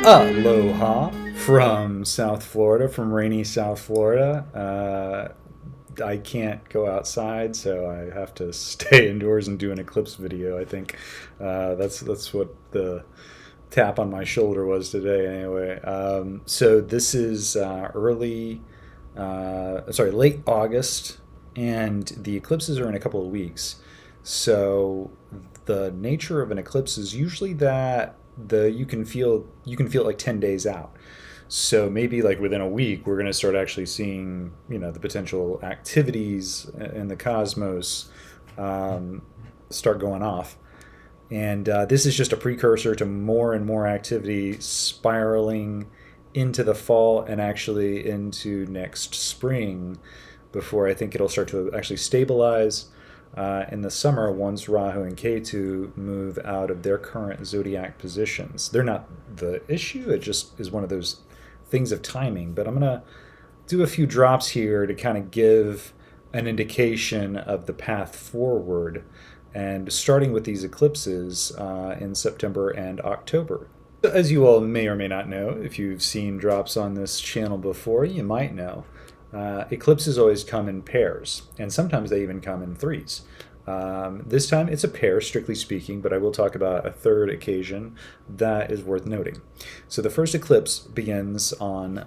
Aloha from South Florida, from rainy South Florida. I can't go outside, so I have to stay indoors and do an eclipse video. I think that's what the tap on my shoulder was today. Anyway, so this is late August, and the eclipses are in a couple of weeks. So the nature of an eclipse is usually that the you can feel it like 10 days out. So maybe like within a week we're going to start actually seeing the potential activities in the cosmos start going off. And this is just a precursor to more and more activity spiraling into the fall and actually into next spring before I think it'll start to actually stabilize in the summer once Rahu and Ketu move out of their current zodiac positions. They're not the issue, it just is one of those things of timing. But I'm going to do a few drops here to kind of give an indication of the path forward, and starting with these eclipses in September and October. As you all may or may not know, if you've seen drops on this channel before, you might know eclipses always come in pairs, and sometimes they even come in threes. This time it's a pair, strictly speaking, but I will talk about a third occasion that is worth noting. So the first eclipse begins on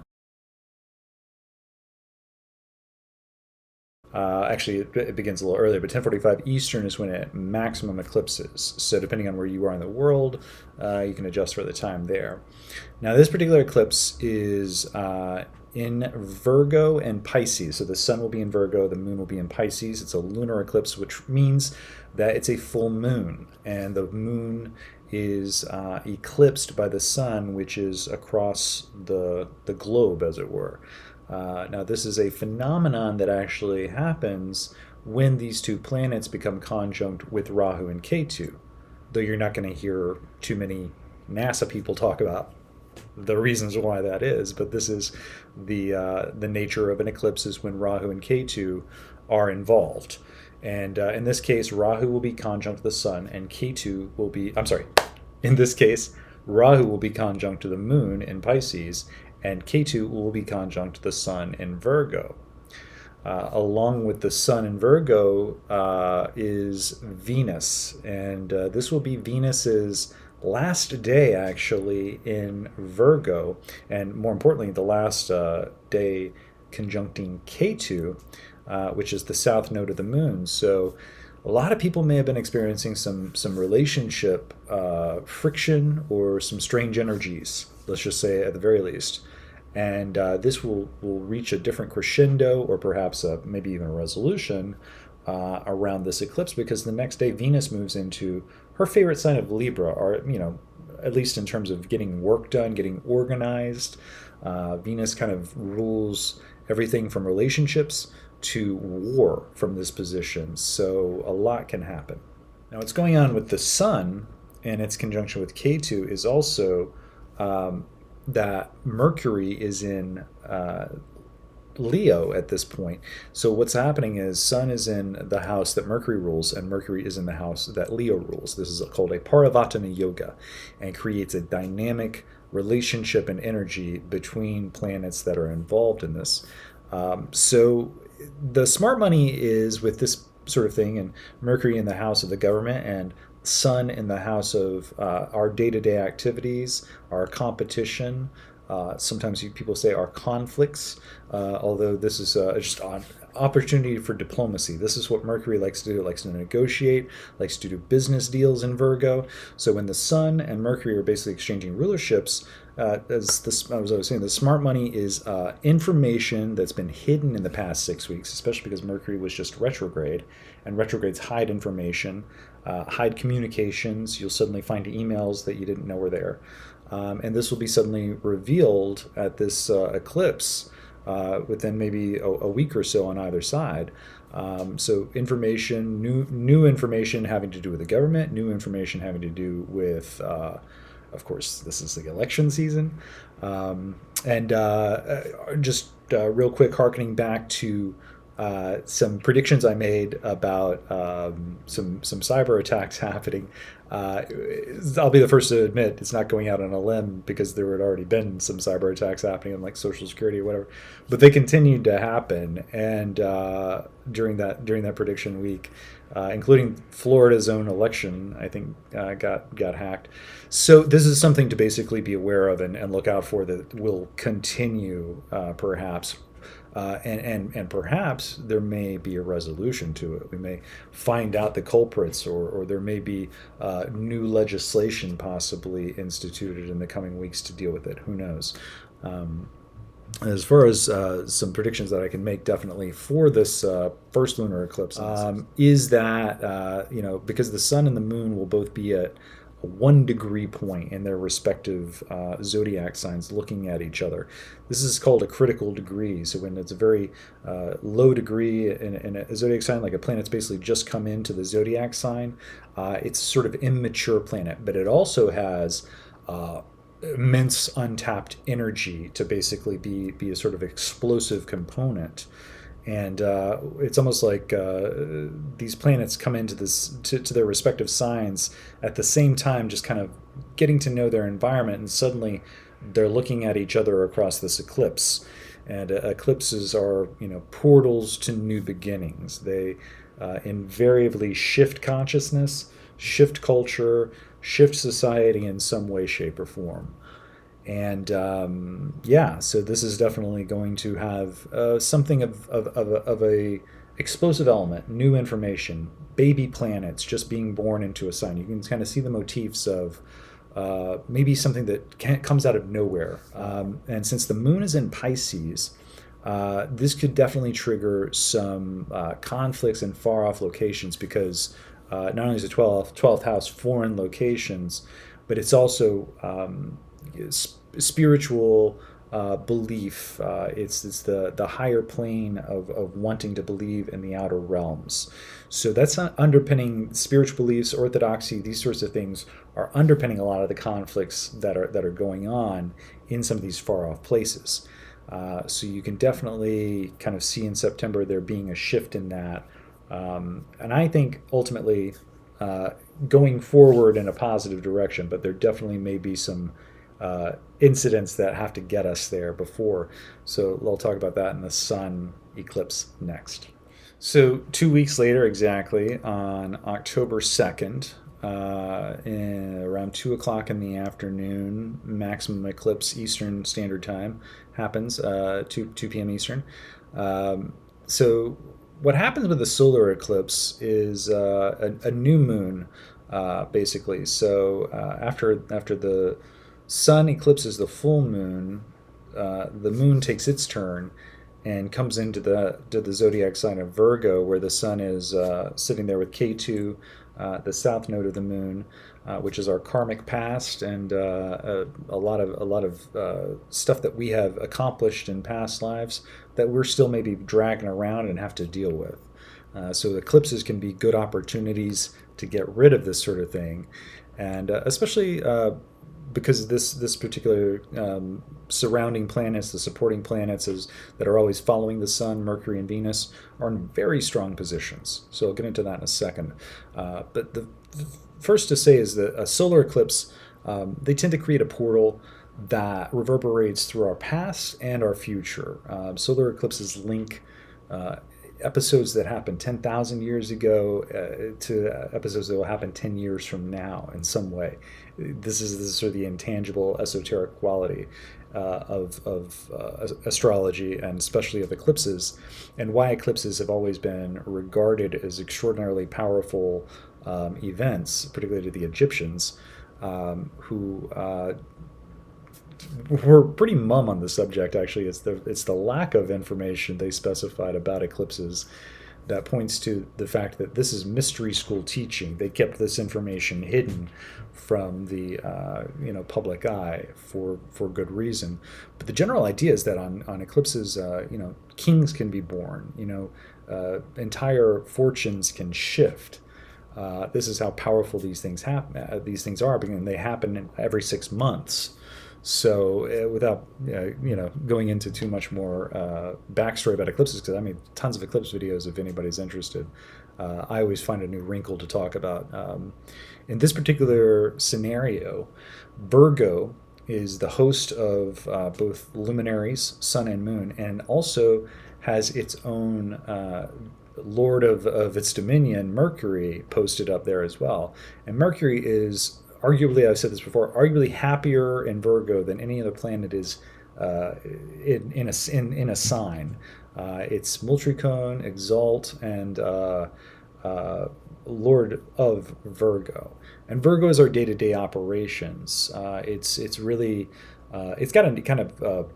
actually, it begins a little earlier, but 10:45 Eastern is when it maximum eclipses. So depending on where you are in the world, you can adjust for the time there. Now, this particular eclipse is in Virgo and Pisces. So the sun will be in Virgo, the moon will be in Pisces. It's a lunar eclipse, which means that it's a full moon, and the moon is eclipsed by the sun, which is across the globe, as it were. Now, this is a phenomenon that actually happens when these two planets become conjunct with Rahu and Ketu, though you're not going to hear too many NASA people talk about the reasons why that is. But this is the nature of an eclipse, is when Rahu and Ketu are involved. And in this case, Rahu will be conjunct to the sun, and Ketu will be, in this case, Rahu will be conjunct to the moon in Pisces, and Ketu will be conjunct to the sun in Virgo. Along with the sun in Virgo is Venus, and this will be Venus's last day actually in Virgo, and more importantly, the last day conjuncting Ketu, which is the south node of the moon. So a lot of people may have been experiencing some relationship friction or some strange energies, let's just say, at the very least. And this will reach a different crescendo, or perhaps maybe even a resolution around this eclipse, because the next day Venus moves into her favorite sign of Libra, or at least in terms of getting work done, getting organized. Venus kind of rules everything from relationships to war from this position, so a lot can happen. Now, what's going on with the sun and its conjunction with Ketu is also that Mercury is in Leo at this point. So what's happening is Sun is in the house that Mercury rules, and Mercury is in the house that Leo rules. This is called a Parivartana Yoga, and creates a dynamic relationship and energy between planets that are involved in this. So the smart money is with this sort of thing, and Mercury in the house of the government, and Sun in the house of our day-to-day activities, our competition. Sometimes people say our conflicts, although this is just an opportunity for diplomacy. This is what Mercury likes to do. It likes to negotiate, likes to do business deals in Virgo. So when the Sun and Mercury are basically exchanging rulerships, as I was saying, the smart money is information that's been hidden in the past 6 weeks, especially because Mercury was just retrograde, and retrogrades hide information, hide communications. You'll suddenly find emails that you didn't know were there. And this will be suddenly revealed at this eclipse within maybe a week or so on either side. So information, new information having to do with the government, new information having to do with, of course, this is the election season. And just real quick, harkening back to some predictions I made about some cyber attacks happening. Uh, I'll be the first to admit it's not going out on a limb because there had already been some cyber attacks happening on like Social Security or whatever, but they continued to happen. And during that prediction week, including Florida's own election, I think got hacked. So this is something to basically be aware of and look out for that will continue, perhaps. And perhaps there may be a resolution to it. We may find out the culprits, or there may be new legislation possibly instituted in the coming weeks to deal with it. Who knows? Um, as far as some predictions that I can make, definitely for this first lunar eclipse, is that because the sun and the moon will both be at a 1 degree point in their respective zodiac signs looking at each other. This is called a critical degree. So when it's a very low degree in a zodiac sign, like a planet's basically just come into the zodiac sign, it's sort of immature planet, but it also has immense untapped energy to basically be a sort of explosive component. And it's almost like these planets come into to their respective signs at the same time, just kind of getting to know their environment, and suddenly they're looking at each other across this eclipse. And eclipses are, portals to new beginnings. They invariably shift consciousness, shift culture, shift society in some way, shape, or form. And so this is definitely going to have something of a explosive element, new information, baby planets just being born into a sign. You can kind of see the motifs of maybe something that comes out of nowhere. And since the moon is in Pisces, this could definitely trigger some conflicts in far off locations, because not only is it 12th house foreign locations, but it's also spiritual belief. It's the higher plane of wanting to believe in the outer realms. So that's not underpinning spiritual beliefs, orthodoxy. These sorts of things are underpinning a lot of the conflicts that are going on in some of these far off places. So you can definitely kind of see in September there being a shift in that. And I think ultimately going forward in a positive direction, but there definitely may be some incidents that have to get us there before. So I'll talk about that in the sun eclipse next. So 2 weeks later, exactly on October 2nd, around 2 o'clock in the afternoon, maximum eclipse Eastern Standard Time happens, 2 p.m. Eastern. So what happens with the solar eclipse is a new moon, basically. So after the sun eclipses the full moon, the moon takes its turn and comes into the zodiac sign of Virgo, where the sun is sitting there with K2, the south node of the moon, which is our karmic past, and a lot of stuff that we have accomplished in past lives that we're still maybe dragging around and have to deal with. So eclipses can be good opportunities to get rid of this sort of thing, and especially because this particular surrounding planets, the supporting planets that are always following the sun, Mercury and Venus, are in very strong positions. So I'll get into that in a second. But the first to say is that a solar eclipse, they tend to create a portal that reverberates through our past and our future. Solar eclipses link episodes that happened 10,000 years ago to episodes that will happen 10 years from now in some way. This is sort of the intangible, esoteric quality of astrology, and especially of eclipses, and why eclipses have always been regarded as extraordinarily powerful events, particularly to the Egyptians, who were pretty mum on the subject. Actually, it's the lack of information they specified about eclipses that points to the fact that this is mystery school teaching. They kept this information hidden from the public eye for good reason. But the general idea is that on eclipses, kings can be born. Entire fortunes can shift. This is how powerful these things happen. These things are, because they happen every 6 months. So without going into too much more backstory about eclipses, because I made tons of eclipse videos if anybody's interested. I always find a new wrinkle to talk about. In this particular scenario, Virgo is the host of both luminaries, sun and moon, and also has its own lord of its dominion, Mercury, posted up there as well. And Mercury is arguably, I've said this before, arguably happier in Virgo than any other planet is in a sign. It's Multricone, Exalt, and Lord of Virgo. And Virgo is our day-to-day operations. It's really it's got a kind of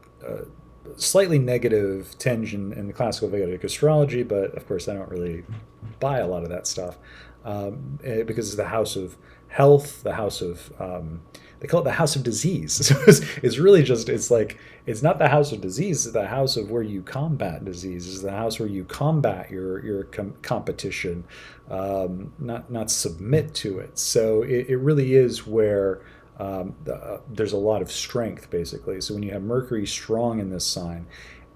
slightly negative tinge in the classical Vedic astrology, but of course I don't really buy a lot of that stuff because it's the house of health, the house of they call it the house of disease. So it's really just it's not the house of disease, it's the house of where you combat disease. It's the house where you combat your competition, not submit to it. So it really is where there's a lot of strength, basically. So when you have Mercury strong in this sign,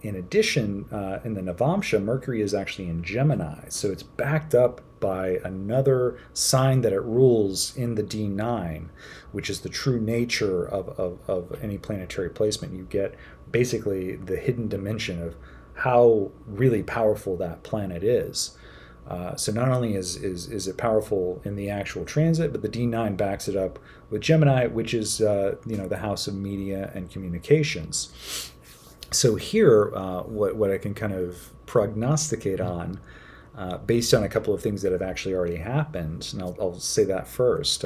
in addition, in the Navamsha, Mercury is actually in Gemini, so it's backed up by another sign that it rules in the D9, which is the true nature of any planetary placement. You get basically the hidden dimension of how really powerful that planet is. So not only is it powerful in the actual transit, but the D9 backs it up with Gemini, which is the house of media and communications. So here, what I can kind of prognosticate on, based on a couple of things that have actually already happened, and I'll say that first.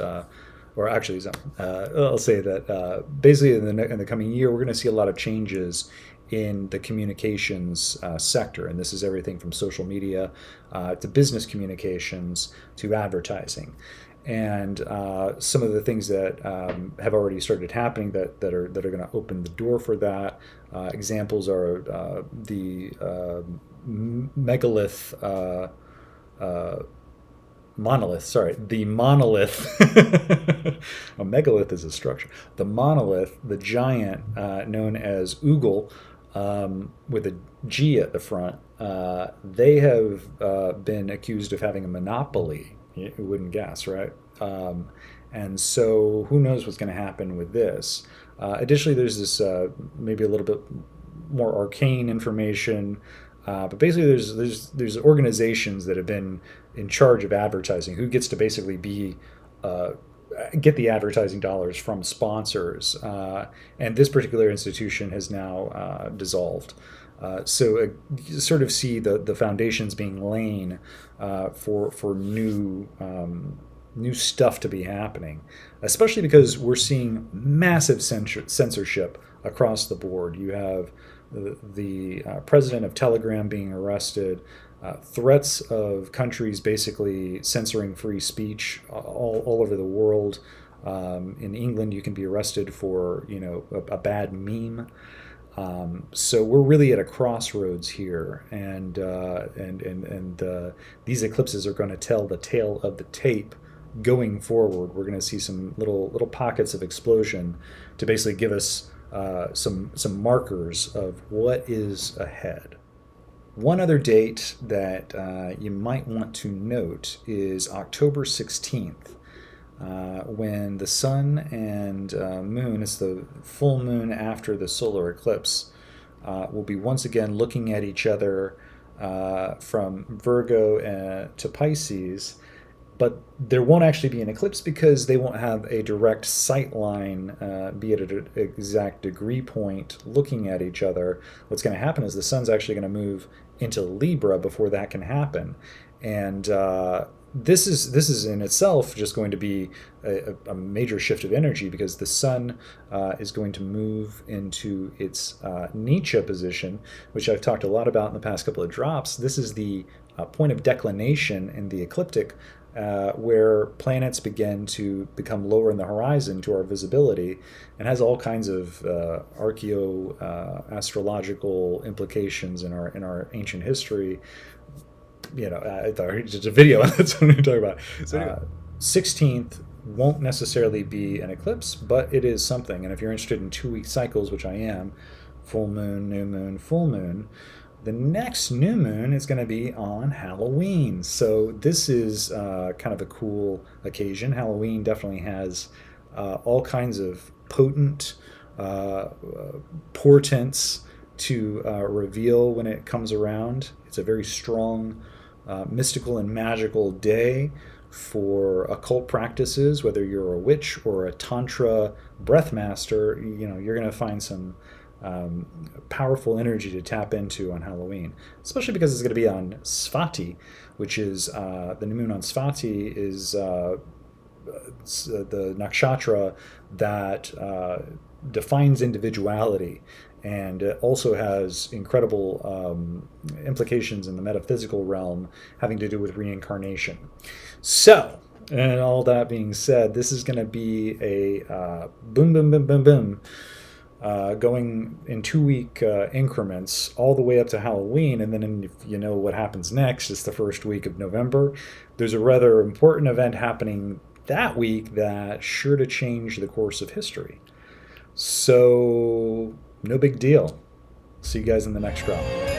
Or actually, I'll say that basically in the coming year, we're going to see a lot of changes in the communications sector. And this is everything from social media to business communications to advertising. And some of the things that have already started happening that are going to open the door for that. Examples are the megalith monolith. Sorry, the monolith. A megalith is a structure. The monolith, the giant known as Ugal, with a G at the front. They have been accused of having a monopoly. You wouldn't guess, right? And so who knows what's going to happen with this. Additionally, there's this maybe a little bit more arcane information, but basically there's organizations that have been in charge of advertising who gets to basically be get the advertising dollars from sponsors, and this particular institution has now dissolved. So you sort of see the foundations being laid for new stuff to be happening, especially because we're seeing massive censorship across the board. You have the president of Telegram being arrested, threats of countries basically censoring free speech all over the world. In England, you can be arrested for a bad meme. So we're really at a crossroads here, and these eclipses are going to tell the tale of the tape going forward. We're going to see some little pockets of explosion to basically give us some markers of what is ahead. One other date that you might want to note is October 16th. When the sun and moon, it's the full moon after the solar eclipse, will be once again looking at each other from Virgo to Pisces, but there won't actually be an eclipse because they won't have a direct sight line, be it at an exact degree point, looking at each other. What's going to happen is the sun's actually going to move into Libra before that can happen, and this is in itself just going to be a major shift of energy, because the sun is going to move into its Nietzsche position, which I've talked a lot about in the past couple of drops. This is the point of declination in the ecliptic, where planets begin to become lower in the horizon to our visibility, and has all kinds of astrological implications in our ancient history. I thought just a video on that's what I'm talking about. So 16th, won't necessarily be an eclipse, but it is something. And if you're interested in 2-week cycles, which I am, full moon, full moon, the next new moon is going to be on Halloween. So this is kind of a cool occasion. Halloween definitely has all kinds of potent portents to reveal when it comes around. It's a very strong mystical and magical day for occult practices. Whether you're a witch or a tantra breath master, you're going to find some powerful energy to tap into on Halloween, especially because it's going to be on Svati, which is the new moon on Svati is the nakshatra that defines individuality, and it also has incredible implications in the metaphysical realm having to do with reincarnation. So, and all that being said, this is going to be a boom, boom, boom, boom, boom, going in 2-week increments all the way up to Halloween. And then if you know what happens next, it's the first week of November. There's a rather important event happening that week that's sure to change the course of history. So, no big deal. See you guys in the next drop.